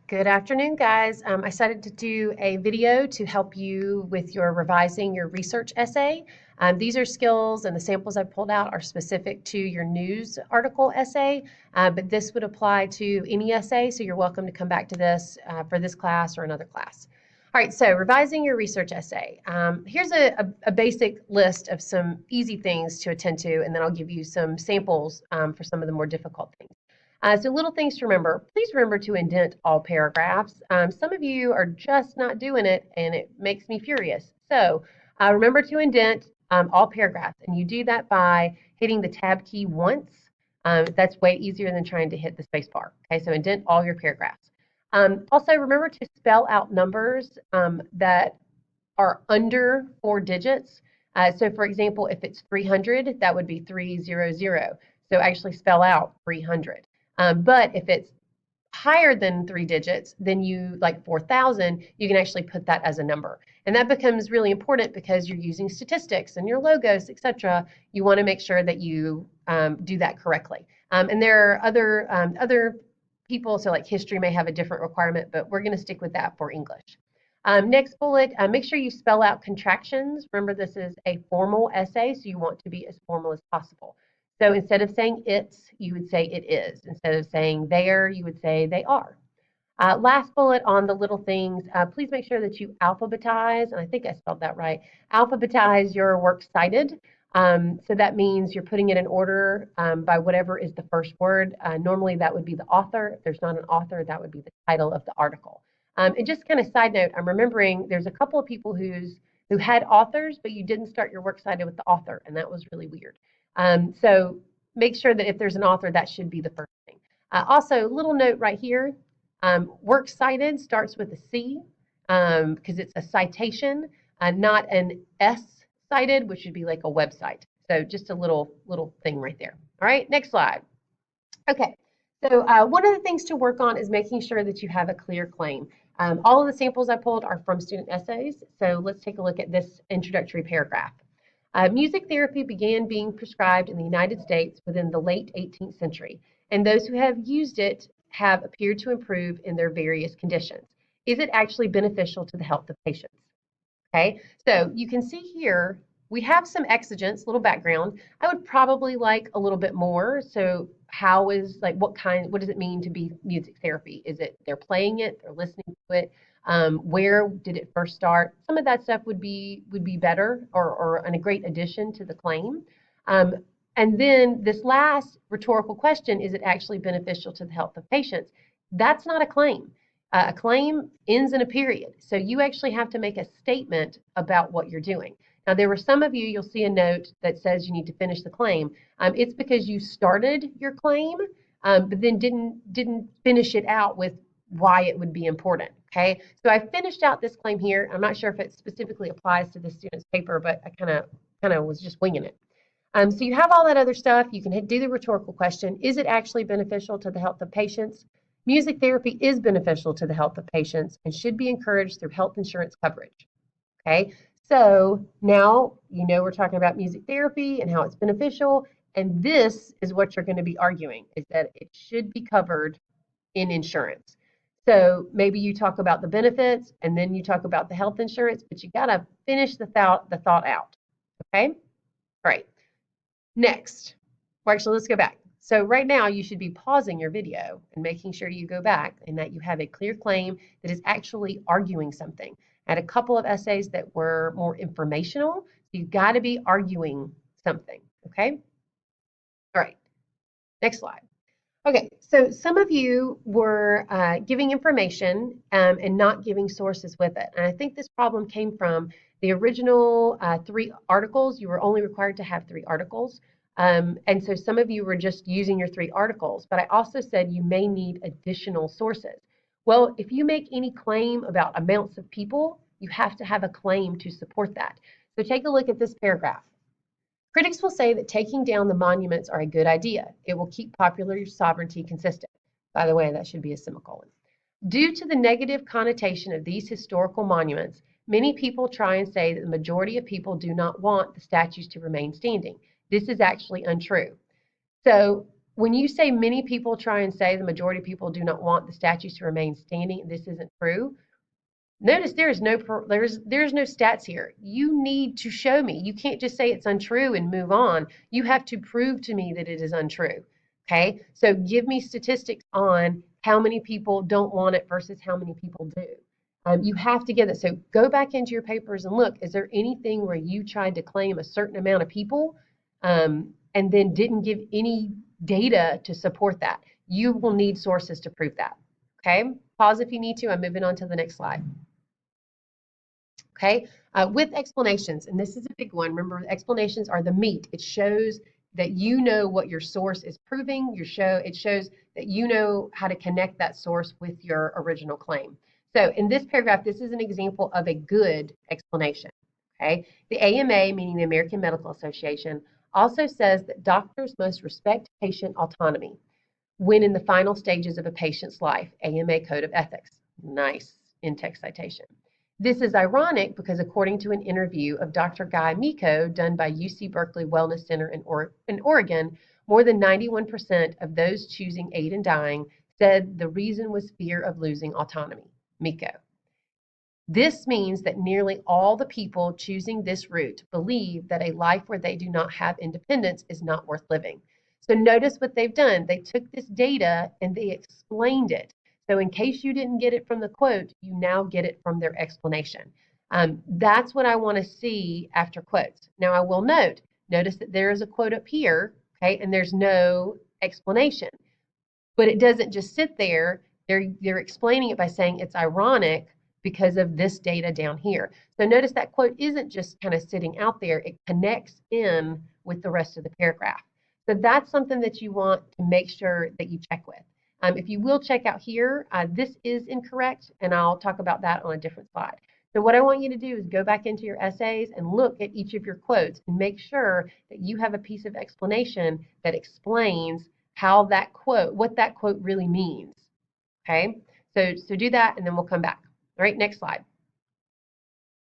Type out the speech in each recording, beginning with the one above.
Good afternoon, guys. I decided to do a video to help you with your revising your research essay. These are skills and the samples I pulled out are specific to your news article essay, but this would apply to any essay, so you're welcome to come back to this for this class or another class. All right, so revising your research essay. Here's a basic list of some easy things to attend to, and then I'll give you some samples for some of the more difficult things. So little things to remember. Please remember to indent all paragraphs. Some of you are just not doing it, and it makes me furious. So remember to indent all paragraphs, and you do that by hitting the tab key once. That's way easier than trying to hit the space bar. Okay, so indent all your paragraphs. Also, remember to spell out numbers that are under 4 digits. So for example, if it's 300, that would be 300. So actually spell out 300. But if it's higher than 3 digits, then you, like 4,000, you can actually put that as a number. And that becomes really important because you're using statistics and your logos, etc. You want to make sure that you do that correctly. And there are other people, so like history may have a different requirement, but we're going to stick with that for English. Next bullet, make sure you spell out contractions. Remember, this is a formal essay, so you want to be as formal as possible. So instead of saying it's, you would say it is. Instead of saying there, you would say they are. Last bullet on the little things, please make sure that you alphabetize, and I think I spelled that right, alphabetize your works cited. So that means you're putting it in order by whatever is the first word. Normally that would be the author. If there's not an author, that would be the title of the article. And just kind of side note, I'm remembering there's a couple of people who had authors, but you didn't start your works cited with the author, and that was really weird. So make sure that if there's an author, that should be the first thing. Also, little note right here, works cited starts with a C because it's a citation, not an S cited, which would be like a website. So just a little thing right there. All right, next slide. Okay, so one of the things to work on is making sure that you have a clear claim. All of the samples I pulled are from student essays, so let's take a look at this introductory paragraph. Music therapy began being prescribed in the United States within the late 18th century, and those who have used it have appeared to improve in their various conditions. Is it actually beneficial to the health of patients? Okay, so you can see here we have some exigents, little background. I would probably like a little bit more. So how is, like, what does it mean to be music therapy? Is it they're playing it, they're listening to it? Where did it first start? Some of that stuff would be better or a great addition to the claim. And then this last rhetorical question, is it actually beneficial to the health of patients? That's not a claim. A claim ends in a period. So you actually have to make a statement about what you're doing. Now, there were some of you, you'll see a note that says you need to finish the claim. It's because you started your claim, but then didn't finish it out with why it would be important. Okay, so I finished out this claim here. I'm not sure if it specifically applies to the student's paper, but I kind of was just winging it. So you have all that other stuff. You can do the rhetorical question. Is it actually beneficial to the health of patients? Music therapy is beneficial to the health of patients and should be encouraged through health insurance coverage. Okay, so now you know we're talking about music therapy and how it's beneficial, and this is what you're going to be arguing, is that it should be covered in insurance. So maybe you talk about the benefits and then you talk about the health insurance, but you got to finish the thought out. Okay? All right. Next. Well, actually, let's go back. So right now you should be pausing your video and making sure you go back and that you have a clear claim that is actually arguing something. I had a couple of essays that were more informational. So you've got to be arguing something. Okay? All right. Next slide. Okay, so some of you were giving information and not giving sources with it. And I think this problem came from the original 3 articles. You were only required to have 3 articles. And so some of you were just using your 3 articles. But I also said you may need additional sources. Well, if you make any claim about amounts of people, you have to have a claim to support that. So take a look at this paragraph. Critics will say that taking down the monuments are a good idea. It will keep popular sovereignty consistent. By the way, that should be a semicolon. Due to the negative connotation of these historical monuments, many people try and say that the majority of people do not want the statues to remain standing. This is actually untrue. So when you say many people try and say the majority of people do not want the statues to remain standing, this isn't true. Notice there's no stats here. You need to show me. You can't just say it's untrue and move on. You have to prove to me that it is untrue. Okay? So give me statistics on how many people don't want it versus how many people do. You have to get it. So go back into your papers and look, is there anything where you tried to claim a certain amount of people and then didn't give any data to support that? You will need sources to prove that. Okay? Pause if you need to. I'm moving on to the next slide. Okay, with explanations, and this is a big one. Remember, explanations are the meat. It shows that you know what your source is proving. It shows that you know how to connect that source with your original claim. So in this paragraph, this is an example of a good explanation. Okay, the AMA, meaning the American Medical Association, also says that doctors must respect patient autonomy when in the final stages of a patient's life. AMA Code of Ethics. Nice in-text citation. This is ironic because according to an interview of Dr. Guy Miko done by UC Berkeley Wellness Center in Oregon, more than 91% of those choosing aid in dying said the reason was fear of losing autonomy. Miko. This means that nearly all the people choosing this route believe that a life where they do not have independence is not worth living. So notice what they've done. They took this data and they explained it. So in case you didn't get it from the quote, you now get it from their explanation. That's what I want to see after quotes. Now I will notice that there is a quote up here, okay, and there's no explanation. But it doesn't just sit there. They're explaining it by saying it's ironic because of this data down here. So notice that quote isn't just kind of sitting out there. It connects in with the rest of the paragraph. So that's something that you want to make sure that you check with. If you will check out here, this is incorrect, and I'll talk about that on a different slide. So what I want you to do is go back into your essays and look at each of your quotes and make sure that you have a piece of explanation that explains how that quote, what that quote really means. Okay, so do that and then we'll come back. All right, next slide.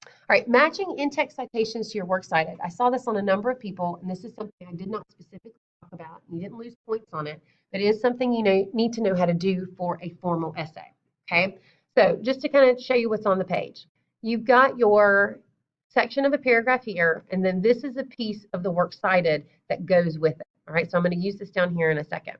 All right, matching in-text citations to your works cited. I saw this on a number of people, and this is something I did not specifically talk about. You didn't lose points on it, but it is something you need to know how to do for a formal essay. Okay, so just to kind of show you what's on the page, you've got your section of a paragraph here, and then this is a piece of the works cited that goes with it. All right, so I'm going to use this down here in a second.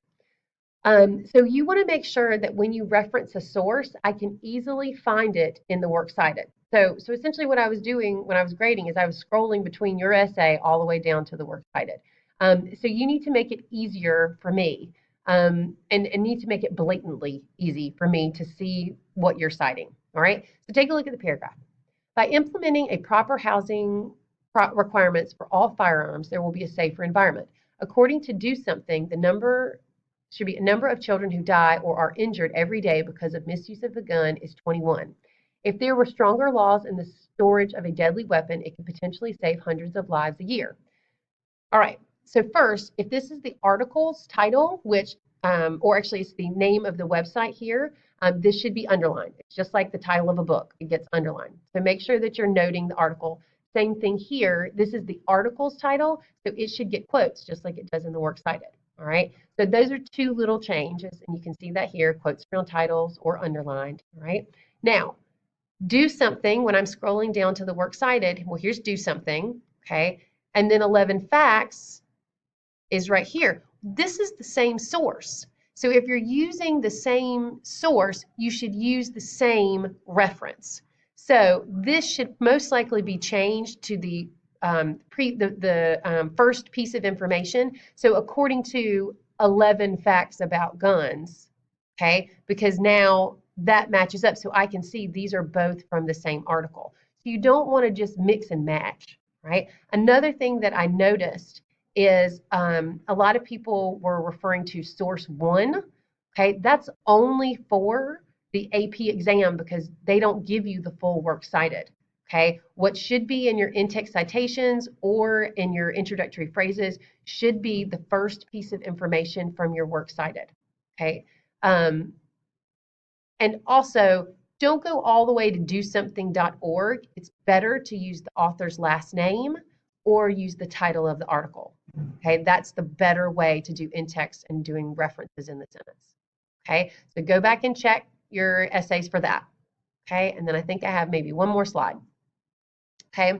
So you want to make sure that when you reference a source, I can easily find it in the works cited. So essentially what I was doing when I was grading is I was scrolling between your essay all the way down to the works cited. So you need to make it easier for me and need to make it blatantly easy for me to see what you're citing. All right, so take a look at the paragraph. By implementing a proper housing requirements for all firearms, there will be a safer environment. According to Do Something, the number should be a number of children who die or are injured every day because of misuse of a gun is 21. If there were stronger laws in the storage of a deadly weapon, it could potentially save hundreds of lives a year. All right, so first, if this is the article's title, which, or actually it's the name of the website here, this should be underlined. It's just like the title of a book, it gets underlined. So make sure that you're noting the article. Same thing here, this is the article's title, so it should get quotes just like it does in the works cited. All right, so those are two little changes, and you can see that here, quotes around titles or underlined. All right, now Do Something, when I'm scrolling down to the works cited, well, here's Do Something, okay, and then 11 Facts is right here. This is the same source. So if you're using the same source, you should use the same reference. So this should most likely be changed to the first piece of information. So according to 11 facts about guns, okay, because now that matches up. So I can see these are both from the same article. So you don't want to just mix and match, right? Another thing that I noticed is a lot of people were referring to source one. Okay, that's only for the AP exam because they don't give you the full works cited. Okay, what should be in your in-text citations or in your introductory phrases should be the first piece of information from your works cited. Okay, and also don't go all the way to dosomething.org. It's better to use the author's last name or use the title of the article. Okay, that's the better way to do in-text and doing references in the sentence. Okay, so go back and check your essays for that. Okay, and then I think I have maybe one more slide. Okay,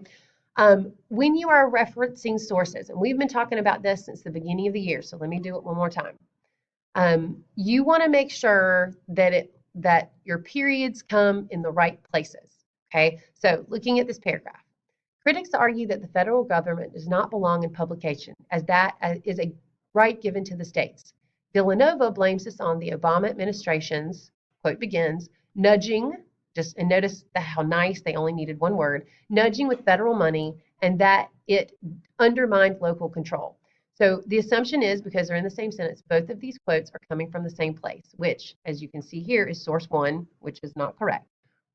when you are referencing sources, and we've been talking about this since the beginning of the year, so let me do it one more time. You want to make sure that your periods come in the right places. Okay, so looking at this paragraph, critics argue that the federal government does not belong in publication, as that is a right given to the states. Villanova blames this on the Obama administration's, quote begins, nudging, just and notice how nice they only needed one word, nudging with federal money, and that it undermined local control. So the assumption is, because they're in the same sentence, both of these quotes are coming from the same place, which, as you can see here, is source one, which is not correct.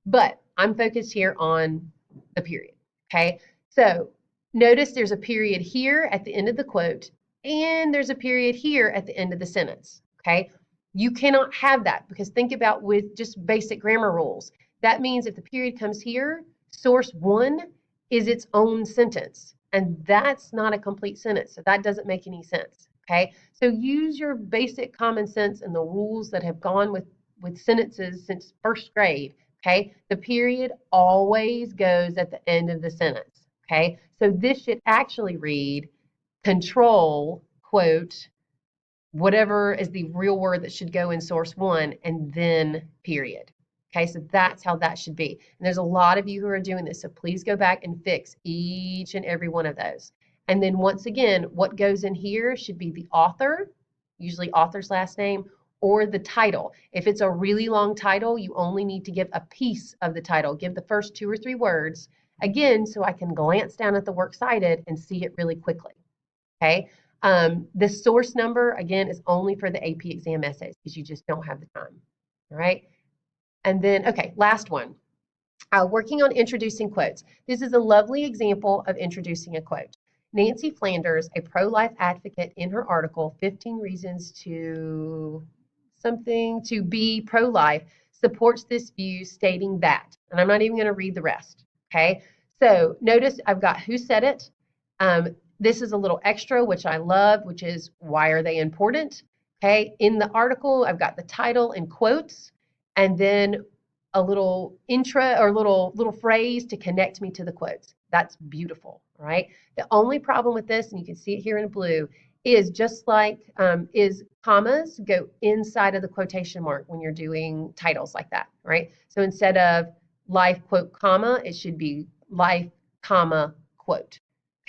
But I'm focused here on the period. Okay, so notice there's a period here at the end of the quote, and there's a period here at the end of the sentence. Okay, you cannot have that, because think about with just basic grammar rules. That means if the period comes here, source one is its own sentence, and that's not a complete sentence. So that doesn't make any sense. Okay, so use your basic common sense and the rules that have gone with sentences since first grade. Okay, the period always goes at the end of the sentence. Okay, so this should actually read control, quote, whatever is the real word that should go in source one, and then period. Okay, so that's how that should be. And there's a lot of you who are doing this, so please go back and fix each and every one of those. And then once again, what goes in here should be the author, usually author's last name, or the title. If it's a really long title, you only need to give a piece of the title. Give the first 2 or 3 words, again, so I can glance down at the works cited and see it really quickly. Okay, the source number, again, is only for the AP exam essays because you just don't have the time. All right, and then, okay, last one. Working on introducing quotes. This is a lovely example of introducing a quote. Nancy Flanders, a pro-life advocate, in her article, 15 Reasons to something to be pro-life, supports this view, stating that, and I'm not even going to read the rest. Okay, so notice I've got who said it. This is a little extra, which I love, which is why are they important? Okay, in the article, I've got the title in quotes, and then a little intro or little phrase to connect me to the quotes. That's beautiful, right? The only problem with this, and you can see it here in blue, is just like is commas go inside of the quotation mark when you're doing titles like that, right? So instead of life quote comma, it should be life comma quote.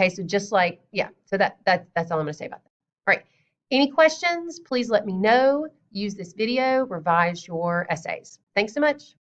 Okay, so just like, yeah, so that's all I'm going to say about that. All right, any questions, please let me know. Use this video, revise your essays. Thanks so much.